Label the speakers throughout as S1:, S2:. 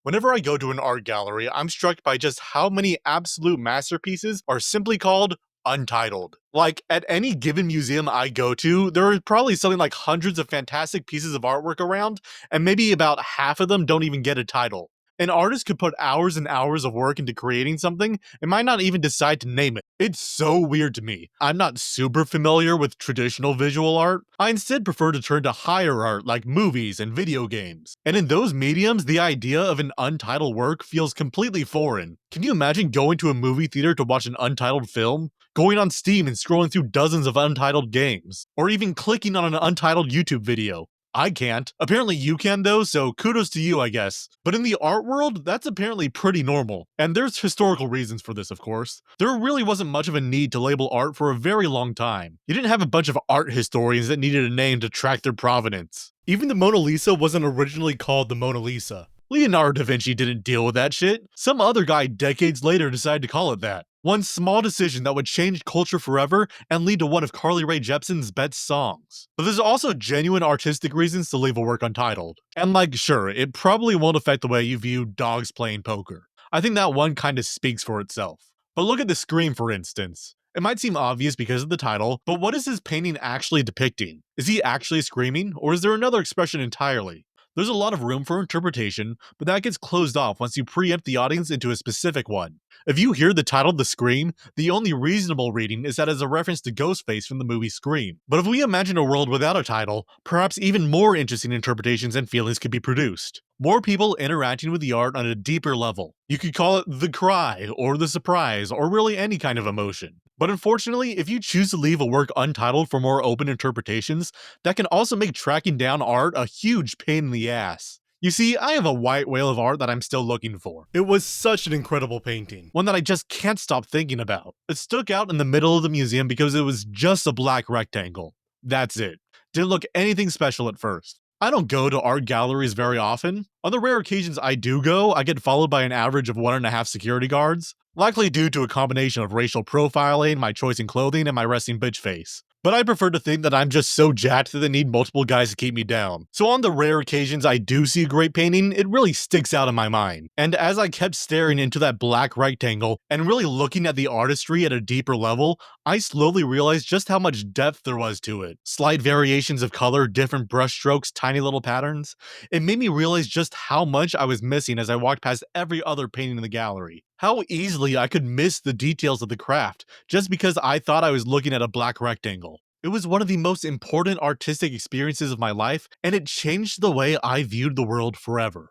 S1: Whenever I go to an art gallery, I'm struck by just how many absolute masterpieces are simply called Untitled. Like, at any given museum I go to, there are probably something like hundreds of fantastic pieces of artwork around, and maybe about half of them don't even get a title. An artist could put hours and hours of work into creating something and might not even decide to name it. It's so weird to me. I'm not super familiar with traditional visual art. I instead prefer to turn to higher art like movies and video games. And in those mediums, the idea of an untitled work feels completely foreign. Can you imagine going to a movie theater to watch an untitled film? Going on Steam and scrolling through dozens of untitled games? Or even clicking on an untitled YouTube video? I can't. Apparently you can though, so kudos to you, I guess. But in the art world, that's apparently pretty normal. And there's historical reasons for this, of course. There really wasn't much of a need to label art for a very long time. You didn't have a bunch of art historians that needed a name to track their provenance. Even the Mona Lisa wasn't originally called the Mona Lisa. Leonardo da Vinci didn't deal with that shit. Some other guy decades later decided to call it that. One small decision that would change culture forever and lead to one of Carly Rae Jepsen's best songs. But there's also genuine artistic reasons to leave a work untitled. And like, sure, it probably won't affect the way you view dogs playing poker. I think that one kinda speaks for itself. But look at the Scream, for instance. It might seem obvious because of the title, but what is his painting actually depicting? Is he actually screaming, or is there another expression entirely? There's a lot of room for interpretation, but that gets closed off once you preempt the audience into a specific one. If you hear the title The Scream, the only reasonable reading is that it's a reference to Ghostface from the movie Scream. But if we imagine a world without a title, perhaps even more interesting interpretations and feelings could be produced. More people interacting with the art on a deeper level. You could call it the cry, or the surprise, or really any kind of emotion. But unfortunately, if you choose to leave a work untitled for more open interpretations, that can also make tracking down art a huge pain in the ass. You see, I have a white whale of art that I'm still looking for. It was such an incredible painting, one that I just can't stop thinking about. It stuck out in the middle of the museum because it was just a black rectangle. That's it. Didn't look anything special at first. I don't go to art galleries very often. On the rare occasions I do go, I get followed by an average of 1.5 security guards, likely due to a combination of racial profiling, my choice in clothing, and my resting bitch face. But I prefer to think that I'm just so jacked that they need multiple guys to keep me down. So on the rare occasions I do see a great painting, it really sticks out in my mind. And as I kept staring into that black rectangle and really looking at the artistry at a deeper level, I slowly realized just how much depth there was to it. Slight variations of color, different brushstrokes, tiny little patterns. It made me realize just how much I was missing as I walked past every other painting in the gallery. How easily I could miss the details of the craft just because I thought I was looking at a black rectangle. It was one of the most important artistic experiences of my life, and it changed the way I viewed the world forever.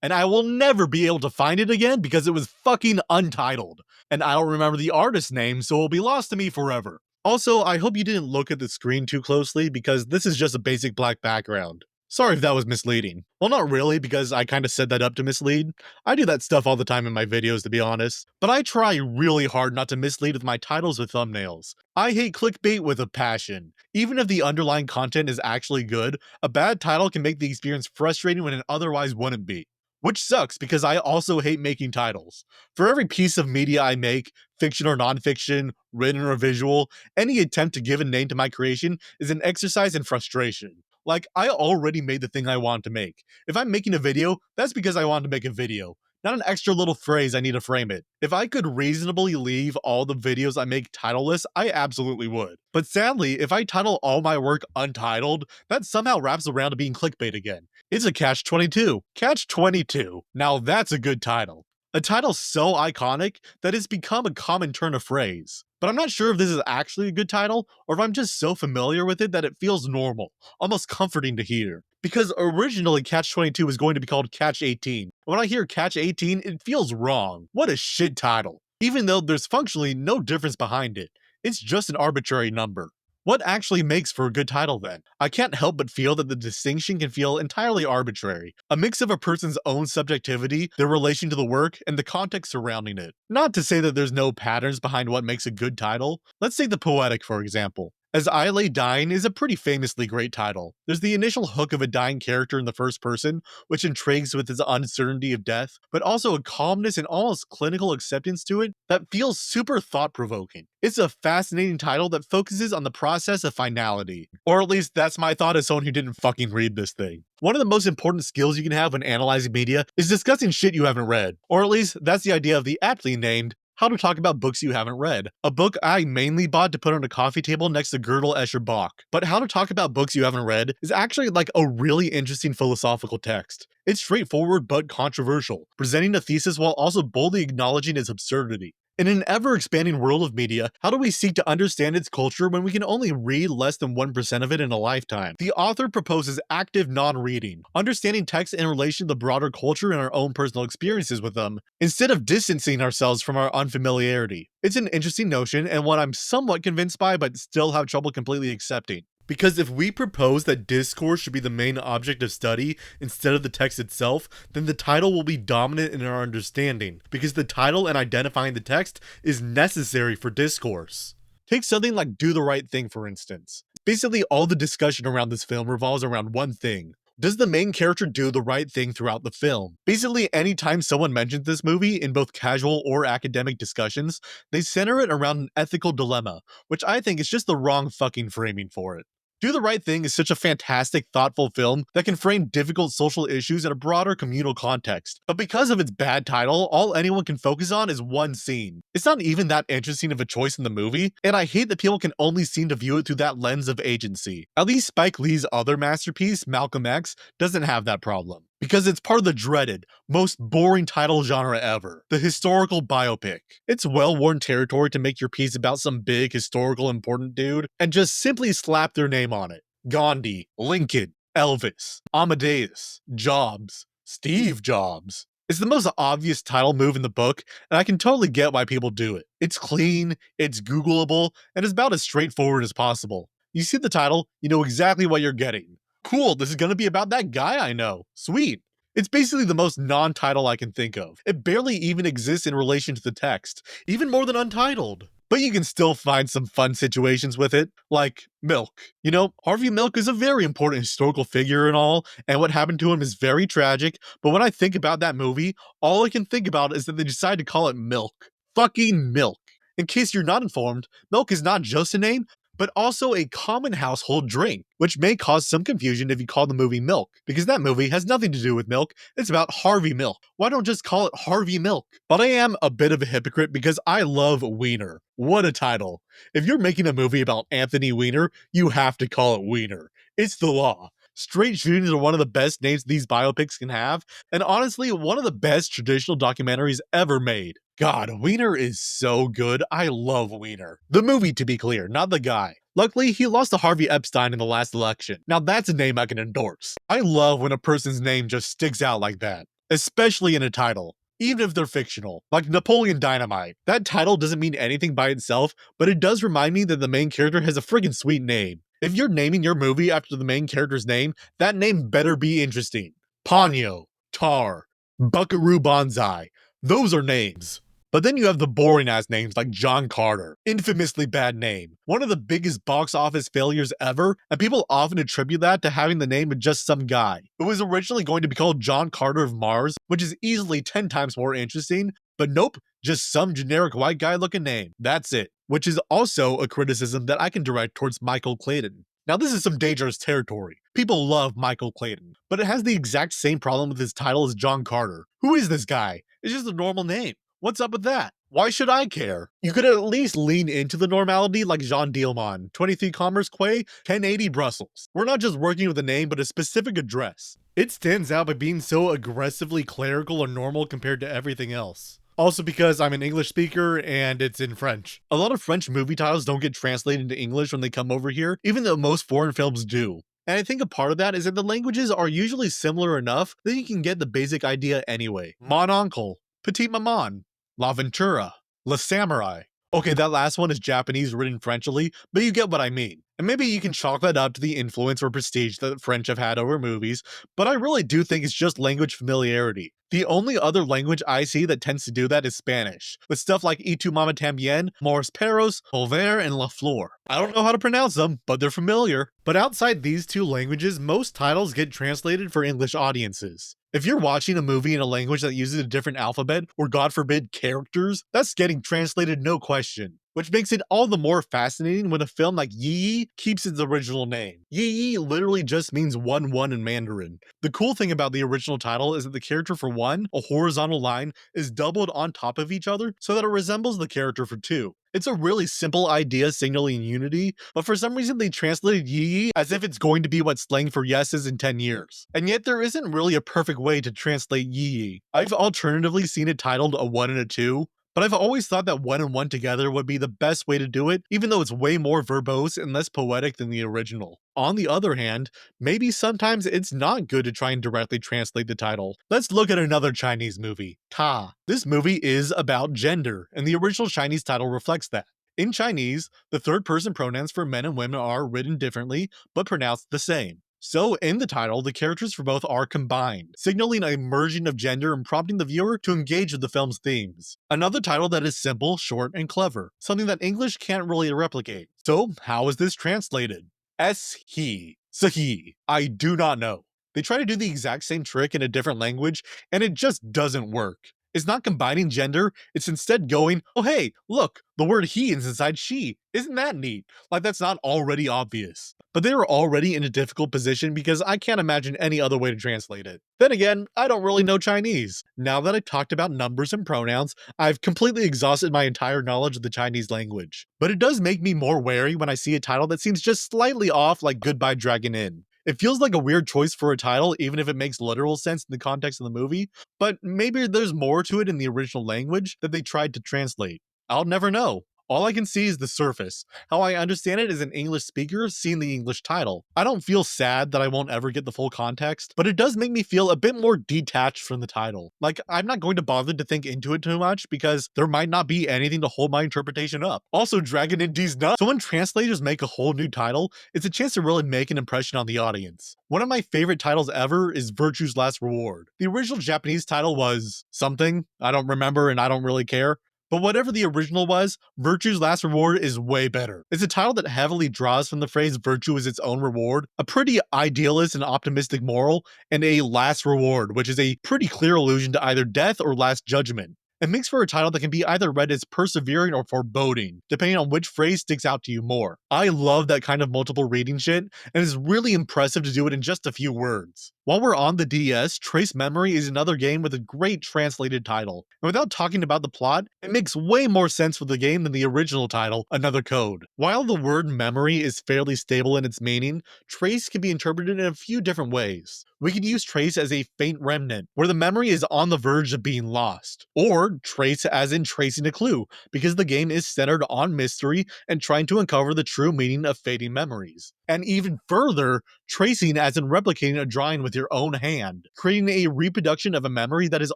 S1: And I will never be able to find it again because it was fucking untitled. And I don't remember the artist's name, so it'll be lost to me forever. Also, I hope you didn't look at the screen too closely because this is just a basic black background. Sorry if that was misleading. Well, not really, because I kinda set that up to mislead. I do that stuff all the time in my videos, to be honest. But I try really hard not to mislead with my titles or thumbnails. I hate clickbait with a passion. Even if the underlying content is actually good, a bad title can make the experience frustrating when it otherwise wouldn't be. Which sucks, because I also hate making titles. For every piece of media I make, fiction or nonfiction, written or visual, any attempt to give a name to my creation is an exercise in frustration. Like, I already made the thing I want to make. If I'm making a video, that's because I want to make a video, not an extra little phrase I need to frame it. If I could reasonably leave all the videos I make titleless, I absolutely would. But sadly, if I title all my work Untitled, that somehow wraps around to being clickbait again. It's a catch-22. Catch-22. Now that's a good title. A title so iconic that it's become a common turn of phrase. But I'm not sure if this is actually a good title, or if I'm just so familiar with it that it feels normal, almost comforting to hear. Because originally Catch 22 was going to be called Catch 18. When I hear Catch 18, it feels wrong. What a shit title. Even though there's functionally no difference behind it. It's just an arbitrary number. What actually makes for a good title then? I can't help but feel that the distinction can feel entirely arbitrary, a mix of a person's own subjectivity, their relation to the work, and the context surrounding it. Not to say that there's no patterns behind what makes a good title. Let's take The Poetic for example. As I Lay Dying is a pretty famously great title. There's the initial hook of a dying character in the first person, which intrigues with his uncertainty of death, but also a calmness and almost clinical acceptance to it that feels super thought-provoking. It's a fascinating title that focuses on the process of finality. Or at least that's my thought as someone who didn't fucking read this thing. One of the most important skills you can have when analyzing media is discussing shit you haven't read. Or at least that's the idea of the aptly named How to Talk About Books You Haven't Read, a book I mainly bought to put on a coffee table next to Gödel Escher Bach. But How to Talk About Books You Haven't Read is actually like a really interesting philosophical text. It's straightforward but controversial, presenting a thesis while also boldly acknowledging its absurdity. In an ever-expanding world of media, how do we seek to understand its culture when we can only read less than 1% of it in a lifetime? The author proposes active non-reading, understanding text in relation to the broader culture and our own personal experiences with them, instead of distancing ourselves from our unfamiliarity. It's an interesting notion and one I'm somewhat convinced by but still have trouble completely accepting. Because if we propose that discourse should be the main object of study instead of the text itself, then the title will be dominant in our understanding, because the title and identifying the text is necessary for discourse. Take something like Do the Right Thing, for instance. Basically, all the discussion around this film revolves around one thing. Does the main character do the right thing throughout the film? Basically, anytime someone mentions this movie in both casual or academic discussions, they center it around an ethical dilemma, which I think is just the wrong fucking framing for it. Do the Right Thing is such a fantastic, thoughtful film that can frame difficult social issues in a broader communal context. But because of its bad title, all anyone can focus on is one scene. It's not even that interesting of a choice in the movie, and I hate that people can only seem to view it through that lens of agency. At least Spike Lee's other masterpiece, Malcolm X, doesn't have that problem. Because it's part of the dreaded, most boring title genre ever, the historical biopic. It's well-worn territory to make your piece about some big, historical, important dude, and just simply slap their name on it. Gandhi, Lincoln, Elvis, Amadeus, Jobs, Steve Jobs. It's the most obvious title move in the book, and I can totally get why people do it. It's clean, it's Googleable, and it's about as straightforward as possible. You see the title, you know exactly what you're getting. Cool, this is gonna be about that guy I know. Sweet. It's basically the most non-title I can think of. It barely even exists in relation to the text, even more than Untitled. But you can still find some fun situations with it, like Milk. You know, Harvey Milk is a very important historical figure and all, and what happened to him is very tragic, but when I think about that movie, all I can think about is that they decided to call it Milk. Fucking Milk. In case you're not informed, milk is not just a name, but also a common household drink, which may cause some confusion if you call the movie Milk, because that movie has nothing to do with milk, it's about Harvey Milk. Why don't just call it Harvey Milk? But I am a bit of a hypocrite because I love Wiener. What a title. If you're making a movie about Anthony Weiner, you have to call it Wiener. It's the law. Straight shootings are one of the best names these biopics can have, and honestly, one of the best traditional documentaries ever made. God, Wiener is so good. I love Wiener. The movie, to be clear, not the guy. Luckily, he lost to Harvey Epstein in the last election. Now that's a name I can endorse. I love when a person's name just sticks out like that, especially in a title. Even if they're fictional, like Napoleon Dynamite. That title doesn't mean anything by itself, but it does remind me that the main character has a friggin' sweet name. If you're naming your movie after the main character's name, that name better be interesting. Ponyo, Tar, Buckaroo Banzai. Those are names. But then you have the boring ass names like John Carter, infamously bad name, one of the biggest box office failures ever, and people often attribute that to having the name of just some guy. It was originally going to be called John Carter of Mars, which is easily 10 times more interesting, but nope, just some generic white guy looking name. That's it. Which is also a criticism that I can direct towards Michael Clayton. Now this is some dangerous territory. People love Michael Clayton, but it has the exact same problem with his title as John Carter. Who is this guy? It's just a normal name. What's up with that? Why should I care? You could at least lean into the normality like Jean Dielman, 23 Commerce Quay, 1080 Brussels. We're not just working with a name but a specific address. It stands out by being so aggressively clerical or normal compared to everything else. Also because I'm an English speaker and it's in French. A lot of French movie titles don't get translated into English when they come over here, even though most foreign films do. And I think a part of that is that the languages are usually similar enough that you can get the basic idea anyway. Mon Oncle, Petite Maman, La Ventura, Le Samurai. Okay, that last one is Japanese written Frenchly, but you get what I mean. And maybe you can chalk that up to the influence or prestige that the French have had over movies, but I really do think it's just language familiarity. The only other language I see that tends to do that is Spanish, with stuff like Y tu mama tambien, Moros Perros, Volver, and La Flor. I don't know how to pronounce them, but they're familiar. But outside these two languages, most titles get translated for English audiences. If you're watching a movie in a language that uses a different alphabet, or God forbid, characters, that's getting translated no question. Which makes it all the more fascinating when a film like Yi Yi keeps its original name. Yi Yi literally just means 1-1 in Mandarin. The cool thing about the original title is that the character for 1, a horizontal line, is doubled on top of each other so that it resembles the character for 2. It's a really simple idea signaling unity, but for some reason they translated Yi Yi as if it's going to be what slang for yes is in 10 years. And yet there isn't really a perfect way to translate Yi Yi. I've alternatively seen it titled a 1 and a 2, but I've always thought that 1 and 1 together would be the best way to do it, even though it's way more verbose and less poetic than the original. On the other hand, maybe sometimes it's not good to try and directly translate the title. Let's look at another Chinese movie, Ta. This movie is about gender, and the original Chinese title reflects that. In Chinese, the third person pronouns for men and women are written differently, but pronounced the same. So, in the title, the characters for both are combined, signaling a merging of gender and prompting the viewer to engage with the film's themes. Another title that is simple, short, and clever, something that English can't really replicate. So, how is this translated? S-he. Sahi. I do not know. They try to do the exact same trick in a different language, and it just doesn't work. It's not combining gender, it's instead going, oh hey, look, the word he is inside she. Isn't that neat? Like that's not already obvious. But they were already in a difficult position because I can't imagine any other way to translate it. Then again, I don't really know Chinese. Now that I've talked about numbers and pronouns, I've completely exhausted my entire knowledge of the Chinese language. But it does make me more wary when I see a title that seems just slightly off like Goodbye Dragon Inn. It feels like a weird choice for a title even if it makes literal sense in the context of the movie, but maybe there's more to it in the original language that they tried to translate. I'll never know. All I can see is the surface. How I understand it as an English speaker seeing the English title. I don't feel sad that I won't ever get the full context, but it does make me feel a bit more detached from the title. Like, I'm not going to bother to think into it too much because there might not be anything to hold my interpretation up. Also, Dragon and D's nuts. So when translators make a whole new title, it's a chance to really make an impression on the audience. One of my favorite titles ever is Virtue's Last Reward. The original Japanese title was something, I don't remember and I don't really care. But whatever the original was, Virtue's Last Reward is way better. It's a title that heavily draws from the phrase virtue is its own reward, a pretty idealist and optimistic moral, and a last reward, which is a pretty clear allusion to either death or last judgment. It makes for a title that can be either read as persevering or foreboding, depending on which phrase sticks out to you more. I love that kind of multiple reading shit, and it's really impressive to do it in just a few words. While we're on the DS, Trace Memory is another game with a great translated title. And without talking about the plot, it makes way more sense for the game than the original title, Another Code. While the word memory is fairly stable in its meaning, trace can be interpreted in a few different ways. We could use trace as a faint remnant, where the memory is on the verge of being lost. Or trace as in tracing a clue, because the game is centered on mystery and trying to uncover the true meaning of fading memories. And even further, tracing as in replicating a drawing with your own hand, creating a reproduction of a memory that is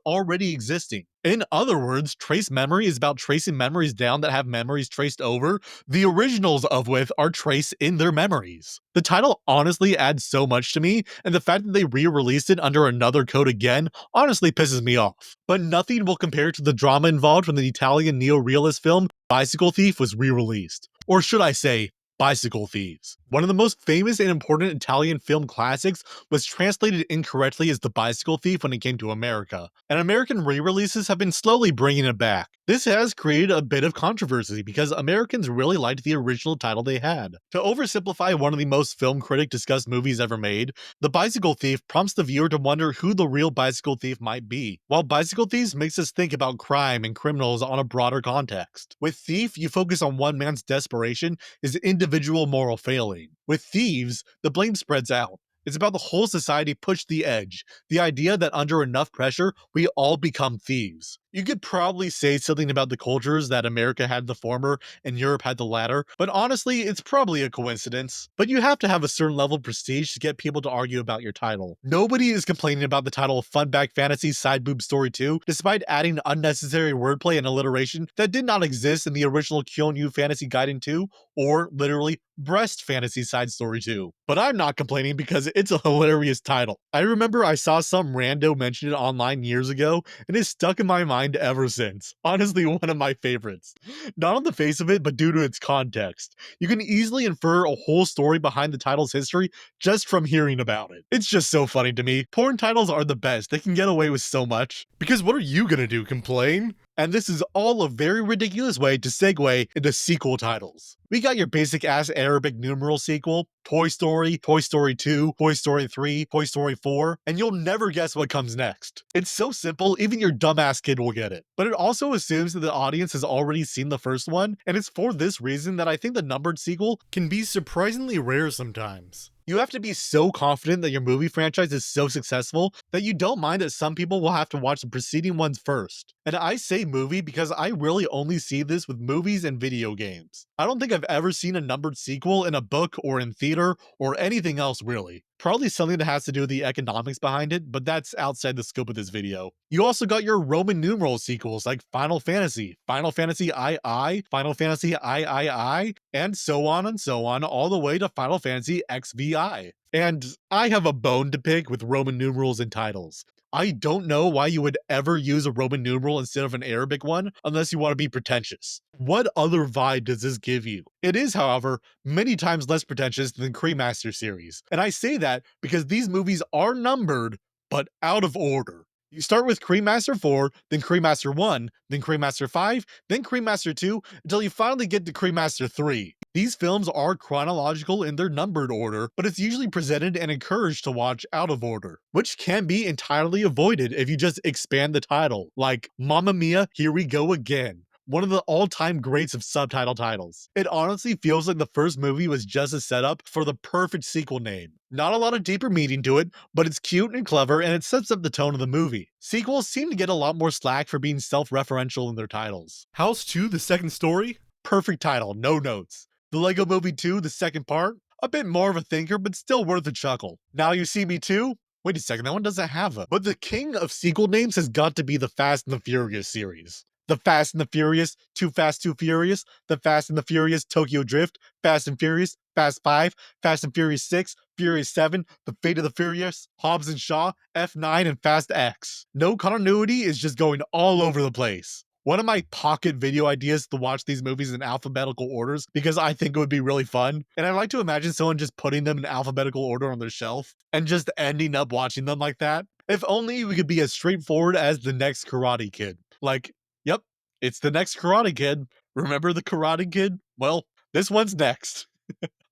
S1: already existing. In other words, trace memory is about tracing memories down that have memories traced over, the originals of which are traced in their memories. The title honestly adds so much to me, and the fact that they re-released it under another code again honestly pisses me off. But nothing will compare to the drama involved when the Italian neo-realist film Bicycle Thief was re-released. Or should I say, Bicycle Thieves. One of the most famous and important Italian film classics was translated incorrectly as The Bicycle Thief when it came to America, and American re-releases have been slowly bringing it back. This has created a bit of controversy because Americans really liked the original title they had. To oversimplify one of the most film critic discussed movies ever made, The Bicycle Thief prompts the viewer to wonder who the real bicycle thief might be, while Bicycle Thieves makes us think about crime and criminals on a broader context. With Thief, you focus on one man's desperation, his individual moral failing. With Thieves, the blame spreads out. It's about the whole society pushed to the edge, the idea that under enough pressure, we all become thieves. You could probably say something about the cultures that America had the former and Europe had the latter, but honestly, it's probably a coincidence. But you have to have a certain level of prestige to get people to argue about your title. Nobody is complaining about the title of Funback Fantasy Side Boob Story 2, despite adding unnecessary wordplay and alliteration that did not exist in the original Kyonyu Fantasy Gaiden 2, or literally Breast Fantasy Side Story 2. But I'm not complaining because it's a hilarious title. I remember I saw some rando mention it online years ago, and it's stuck in my mind ever since. Honestly, one of my favorites. Not on the face of it, but due to its context. You can easily infer a whole story behind the title's history just from hearing about it. It's just so funny to me. Porn titles are the best. They can get away with so much. Because what are you gonna do, complain? And this is all a very ridiculous way to segue into sequel titles. We got your basic ass Arabic numeral sequel, Toy Story, Toy Story 2, Toy Story 3, Toy Story 4, and you'll never guess what comes next. It's so simple, even your dumbass kid will get it. But it also assumes that the audience has already seen the first one, and it's for this reason that I think the numbered sequel can be surprisingly rare sometimes. You have to be so confident that your movie franchise is so successful that you don't mind that some people will have to watch the preceding ones first. And I say movie because I really only see this with movies and video games. I don't think I've ever seen a numbered sequel in a book or in theater or anything else really. Probably something that has to do with the economics behind it, but that's outside the scope of this video. You also got your Roman numeral sequels like Final Fantasy, Final Fantasy II, Final Fantasy III, and so on, all the way to Final Fantasy XVI. And I have a bone to pick with Roman numerals and titles. I don't know why you would ever use a Roman numeral instead of an Arabic one unless you want to be pretentious. What other vibe does this give you? It is, however, many times less pretentious than the Cremaster series. And I say that because these movies are numbered, but out of order. You start with Cremaster 4, then Cremaster 1, then Cremaster 5, then Cremaster 2, until you finally get to Cremaster 3. These films are chronological in their numbered order, but it's usually presented and encouraged to watch out of order, which can be entirely avoided if you just expand the title, like Mamma Mia, Here We Go Again, one of the all-time greats of subtitle titles. It honestly feels like the first movie was just a setup for the perfect sequel name. Not a lot of deeper meaning to it, but it's cute and clever and it sets up the tone of the movie. Sequels seem to get a lot more slack for being self-referential in their titles. House 2, The Second Story? Perfect title, no notes. The Lego Movie 2, the second part? A bit more of a thinker, but still worth a chuckle. Now You See Me Too? Wait a second, that one doesn't have a. But the king of sequel names has got to be the Fast and the Furious series. The Fast and the Furious, Too Fast, Too Furious, The Fast and the Furious, Tokyo Drift, Fast and Furious, Fast 5, Fast and Furious 6, Furious 7, The Fate of the Furious, Hobbs and Shaw, F9, and Fast X. No continuity is just going all over the place. One of my pocket video ideas to watch these movies in alphabetical orders because I think it would be really fun. And I like to imagine someone just putting them in alphabetical order on their shelf and just ending up watching them like that. If only we could be as straightforward as the next Karate Kid. Like, yep, it's the next Karate Kid. Remember the Karate Kid? Well, this one's next.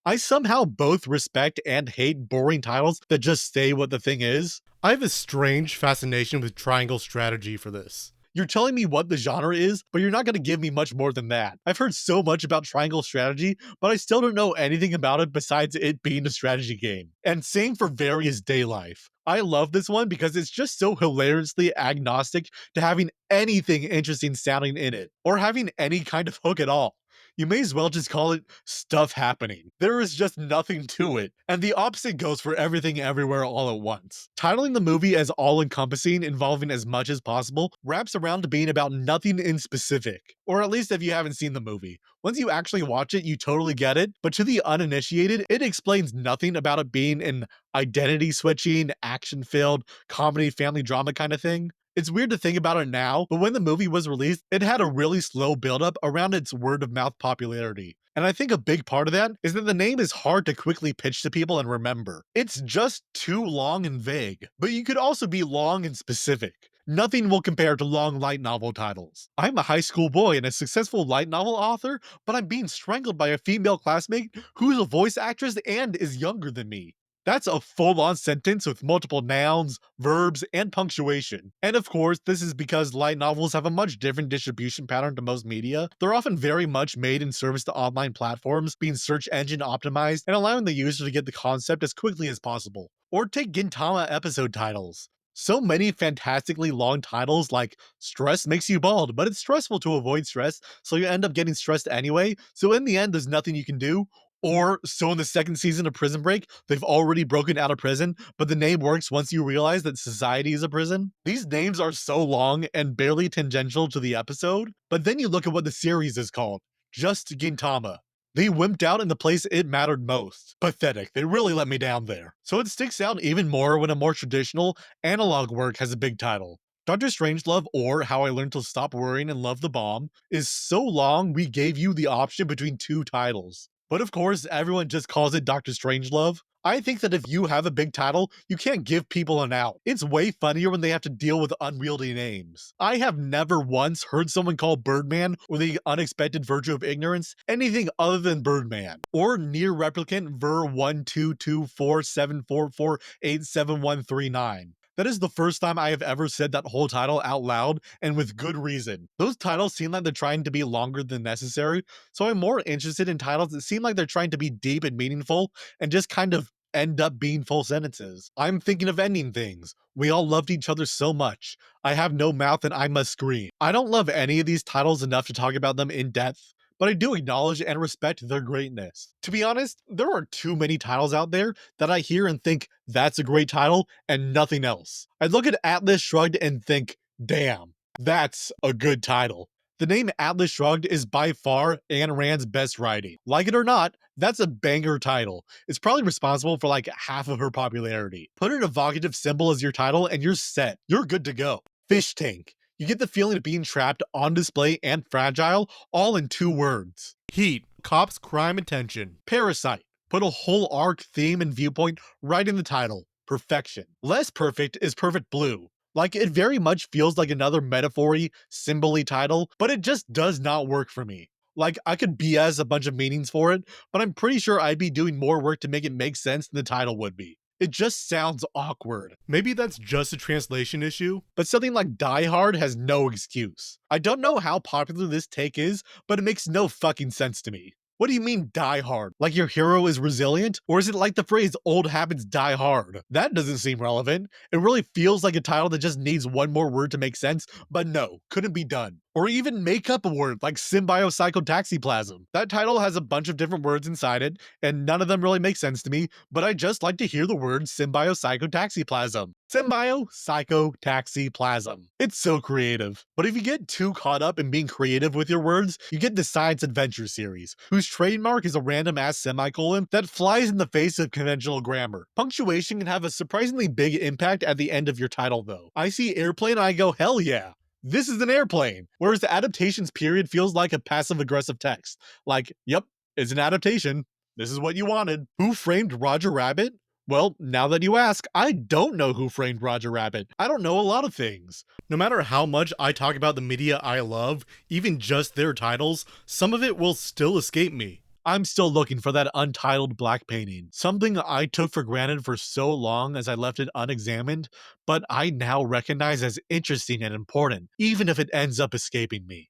S1: I somehow both respect and hate boring titles that just say what the thing is. I have a strange fascination with triangle strategy for this. You're telling me what the genre is, but you're not going to give me much more than that. I've heard so much about triangle strategy, but I still don't know anything about it besides it being a strategy game. And same for Various Day Life. I love this one because it's just so hilariously agnostic to having anything interesting sounding in it, or having any kind of hook at all. You may as well just call it stuff happening. There is just nothing to it, and the opposite goes for Everything Everywhere All at Once. Titling the movie as all-encompassing, involving as much as possible, wraps around to being about nothing in specific. Or at least if you haven't seen the movie. Once you actually watch it, you totally get it, but to the uninitiated, it explains nothing about it being an identity-switching, action-filled, comedy family drama kind of thing. It's weird to think about it now, but when the movie was released, it had a really slow build-up around its word-of-mouth popularity. And I think a big part of that is that the name is hard to quickly pitch to people and remember. It's just too long and vague. But you could also be long and specific. Nothing will compare to long light novel titles. I'm a high school boy and a successful light novel author, but I'm being strangled by a female classmate who's a voice actress and is younger than me. That's a full-on sentence with multiple nouns, verbs, and punctuation. And of course, this is because light novels have a much different distribution pattern to most media. They're often very much made in service to online platforms, being search engine optimized, and allowing the user to get the concept as quickly as possible. Or take Gintama episode titles. So many fantastically long titles like Stress Makes You Bald, but it's stressful to avoid stress, so you end up getting stressed anyway. So in the end, there's nothing you can do. Or so in the second season of Prison Break, they've already broken out of prison, but the name works once you realize that society is a prison. These names are so long and barely tangential to the episode, but then you look at what the series is called, Just Gintama. They wimped out in the place it mattered most. Pathetic, they really let me down there. So it sticks out even more when a more traditional, analog work has a big title. Doctor Strangelove, or How I Learned to Stop Worrying and Love the Bomb, is so long we gave you the option between two titles. But of course, everyone just calls it Doctor Strangelove. I think that if you have a big title, you can't give people an out. It's way funnier when they have to deal with unwieldy names. I have never once heard someone call Birdman or the unexpected virtue of ignorance anything other than Birdman, or near replicant ver 1222474487139. That is the first time I have ever said that whole title out loud, and with good reason. Those titles seem like they're trying to be longer than necessary, so I'm more interested in titles that seem like they're trying to be deep and meaningful, and just kind of end up being full sentences. I'm thinking of ending things. We all loved each other so much. I have no mouth and I must scream. I don't love any of these titles enough to talk about them in depth, but I do acknowledge and respect their greatness. To be honest, there are too many titles out there that I hear and think that's a great title and nothing else. I look at Atlas Shrugged and think, damn, that's a good title. The name Atlas Shrugged is by far Ayn Rand's best writing. Like it or not, that's a banger title. It's probably responsible for like half of her popularity. Put an evocative symbol as your title and you're set. You're good to go. Fish Tank. You get the feeling of being trapped, on display, and fragile, all in 2 words. Heat. Cops, crime, and tension. Parasite. Put a whole arc, theme, and viewpoint right in the title. Perfection. Less perfect is Perfect Blue. Like, it very much feels like another metaphor-y, symbol-y title, but it just does not work for me. Like, I could BS a bunch of meanings for it, but I'm pretty sure I'd be doing more work to make it make sense than the title would be. It just sounds awkward. Maybe that's just a translation issue, but something like Die Hard has no excuse. I don't know how popular this take is, but it makes no fucking sense to me. What do you mean die hard? Like your hero is resilient? Or is it like the phrase old habits die hard? That doesn't seem relevant. It really feels like a title that just needs one more word to make sense, but no, couldn't be done. Or even make up a word like symbiopsychotaxiplasm. That title has a bunch of different words inside it, and none of them really make sense to me, but I just like to hear the word symbiopsychotaxiplasm. Symbiopsychotaxiplasm. It's so creative. But if you get too caught up in being creative with your words, you get the Science Adventure series, whose trademark is a random ass semicolon that flies in the face of conventional grammar. Punctuation can have a surprisingly big impact at the end of your title, though. I see airplane and I go, hell yeah. This is an airplane. Whereas the adaptations period feels like a passive aggressive text. Like, yep, it's an adaptation. This is what you wanted. Who Framed Roger Rabbit? Well, now that you ask, I don't know Who Framed Roger Rabbit. I don't know a lot of things. No matter how much I talk about the media I love, even just their titles, some of it will still escape me. I'm still looking for that untitled black painting, something I took for granted for so long as I left it unexamined, but I now recognize as interesting and important, even if it ends up escaping me.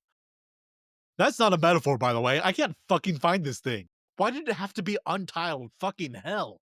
S1: That's not a metaphor, by the way. I can't fucking find this thing. Why did it have to be untitled? Fucking hell.